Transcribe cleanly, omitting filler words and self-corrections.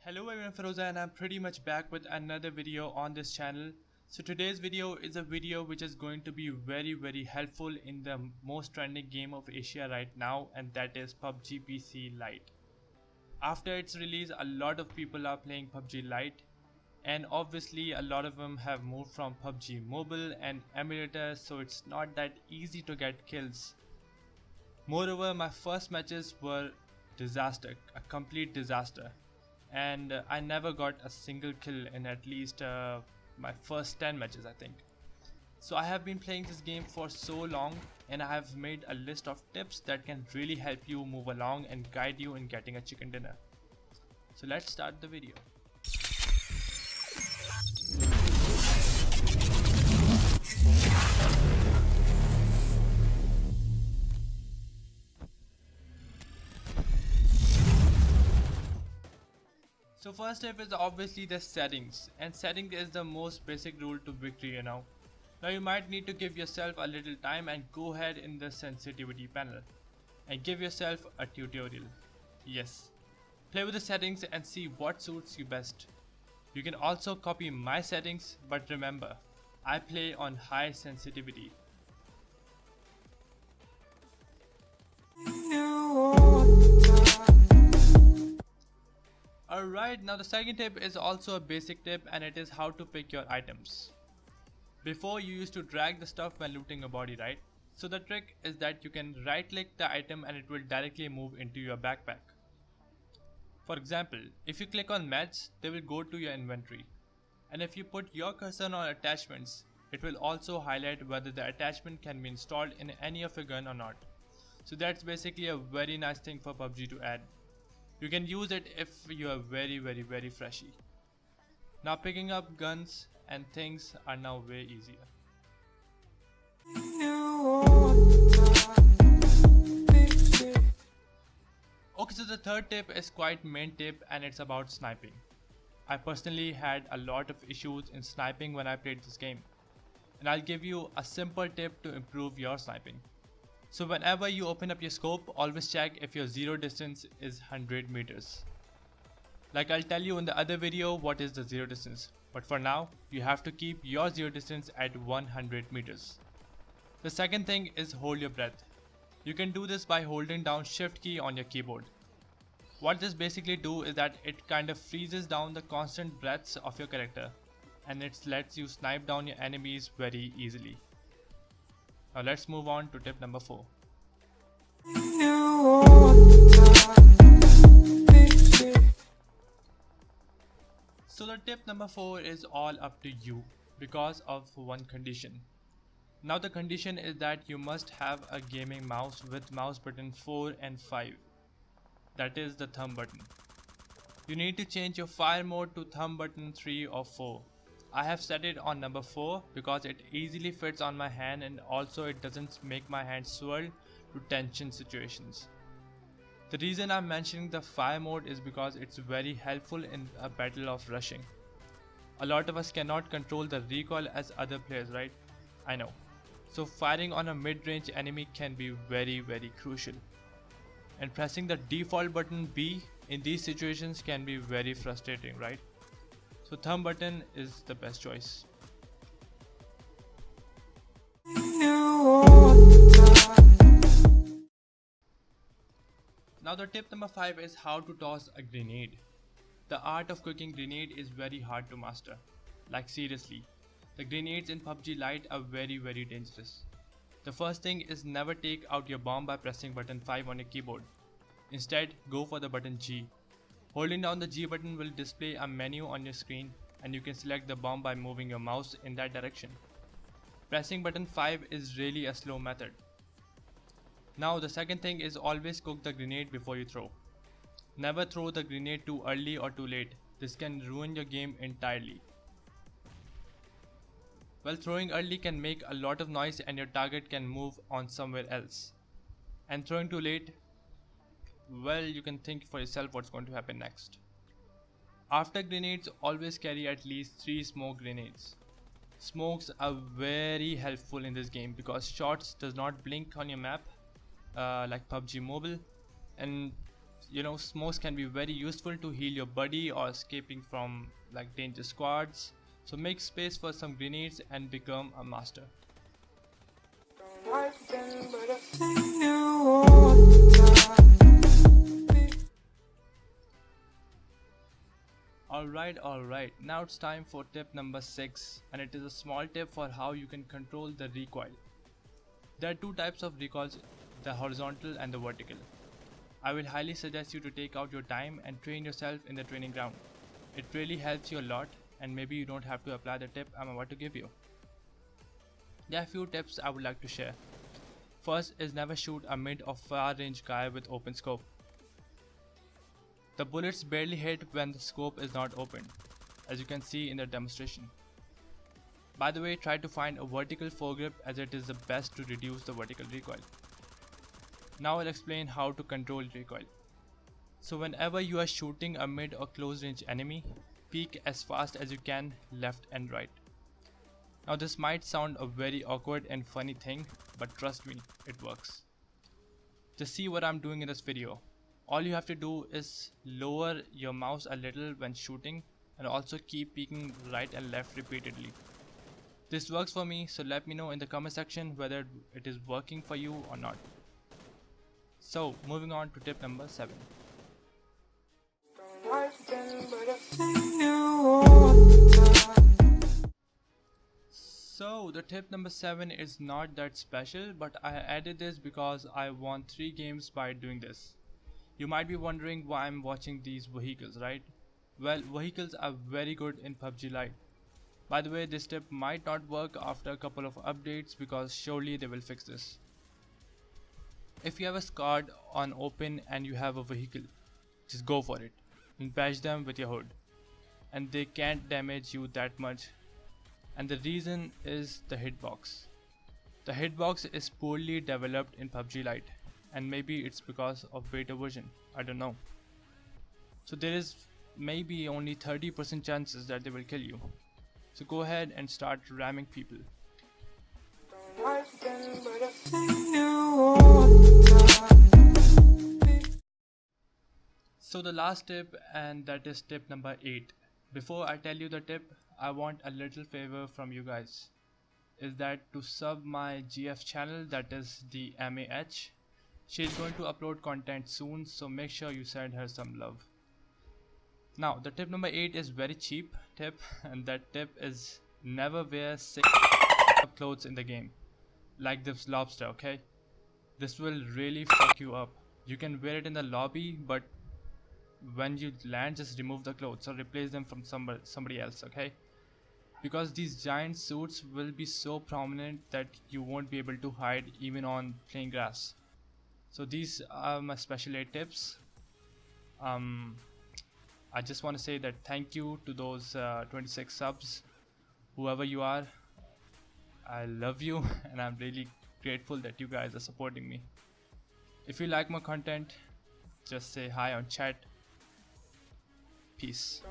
Hello everyone, FEROZSS and I'm pretty much back with another video on this channel. So today's video is a video which is going to be very helpful in the most trending game of Asia right now, and that is PUBG PC Lite. After its release, a lot of people are playing PUBG Lite, and obviously a lot of them have moved from PUBG Mobile and emulators, so it's not that easy to get kills. Moreover, my first matches were disaster, a complete disaster. And I never got a single kill in at least my first 10 matches, I think. So I have been playing this game for so long, and I have made a list of tips that can really help you move along and guide you in getting a chicken dinner. So let's start the video. So first step is obviously the settings, and setting is the most basic rule to victory, Now you might need to give yourself a little time and go ahead in the sensitivity panel and give yourself a tutorial. Yes, play with the settings and see what suits you best. You can also copy my settings, but remember, I play on high sensitivity. Alright, now the second tip is also a basic tip, and it is how to pick your items. Before, you used to drag the stuff when looting a body, right? So the trick is that you can right click the item and it will directly move into your backpack. For example, if you click on meds, they will go to your inventory. And if you put your cursor on attachments, it will also highlight whether the attachment can be installed in any of your gun or not. So that's basically a very nice thing for PUBG to add. You can use it if you are very freshy. Now picking up guns and things are now way easier. Okay, so the third tip is quite main tip, and it's about sniping. I personally had a lot of issues in sniping when I played this game, and I'll give you a simple tip to improve your sniping. So whenever you open up your scope, always check if your zero distance is 100 meters. Like I'll tell you in the other video what is the zero distance, but for now you have to keep your zero distance at 100 meters. The second thing is hold your breath. You can do this by holding down shift key on your keyboard. What this basically do is that it kind of freezes down the constant breaths of your character, and it lets you snipe down your enemies very easily. Now let's move on to tip number 4. So the tip number 4 is all up to you because of one condition. Now the condition is that you must have a gaming mouse with mouse button 4 and 5. That is the thumb button. You need to change your fire mode to thumb button 3 or 4. I have set it on number 4 because it easily fits on my hand, and also it doesn't make my hand swirl to tension situations. The reason I'm mentioning the fire mode is because it's very helpful in a battle of rushing. A lot of us cannot control the recoil as other players, right? I know. So firing on a mid-range enemy can be very crucial. And pressing the default button B in these situations can be very frustrating, right? So thumb button is the best choice. Now the tip number 5 is how to toss a grenade. The art of cooking grenade is very hard to master. Like seriously, the grenades in PUBG Lite are very dangerous. The first thing is never take out your bomb by pressing button 5 on your keyboard. Instead, go for the button G. Holding down the G button will display a menu on your screen, and you can select the bomb by moving your mouse in that direction. Pressing button 5 is really a slow method. Now the second thing is always cook the grenade before you throw. Never throw the grenade too early or too late. This can ruin your game entirely. Well, throwing early can make a lot of noise and your target can move on somewhere else. And throwing too late, well, you can think for yourself what's going to happen next. After grenades, always carry at least 3 smoke grenades. Smokes are very helpful in this game because shots does not blink on your map like PUBG Mobile, and smokes can be very useful to heal your buddy or escaping from like danger squads. So make space for some grenades and become a master. Alright, now it's time for tip number 6, and it is a small tip for how you can control the recoil. There are two types of recoils, the horizontal and the vertical. I will highly suggest you to take out your time and train yourself in the training ground. It really helps you a lot, and maybe you don't have to apply the tip I'm about to give you. There are a few tips I would like to share. First is never shoot a mid or far range guy with open scope. The bullets barely hit when the scope is not open, as you can see in the demonstration. By the way, try to find a vertical foregrip as it is the best to reduce the vertical recoil. Now I'll explain how to control recoil. So whenever you are shooting a mid or close range enemy, peek as fast as you can left and right. Now this might sound a very awkward and funny thing, but trust me, it works. Just see what I'm doing in this video. All you have to do is lower your mouse a little when shooting and also keep peeking right and left repeatedly. This works for me, so let me know in the comment section whether it is working for you or not. So moving on to tip number 7. So the tip number 7 is not that special, but I added this because I won 3 games by doing this. You might be wondering why I'm watching these vehicles, right? Well, vehicles are very good in PUBG Lite. By the way, this tip might not work after a couple of updates because surely they will fix this. If you have a squad on open and you have a vehicle, just go for it and bash them with your hood. And they can't damage you that much. And the reason is the hitbox. The hitbox is poorly developed in PUBG Lite, and maybe it's because of beta version, I don't know. So there is maybe only 30% chances that they will kill you. So go ahead and start ramming people. So the last tip, and that is tip number 8. Before I tell you the tip, I want a little favor from you guys. Is that to sub my GF channel, that is the MAH. She's going to upload content soon, so make sure you send her some love. Now the tip number 8 is very cheap tip, and that tip is never wear 6 clothes in the game. Like this lobster, okay? This will really fuck you up. You can wear it in the lobby, but when you land, just remove the clothes or replace them from somebody else, okay? Because these giant suits will be so prominent that you won't be able to hide even on plain grass. So these are my special 8 tips. I just want to say that thank you to those 26 subs, whoever you are. I love you and I'm really grateful that you guys are supporting me. If you like my content, just say hi on chat. Peace.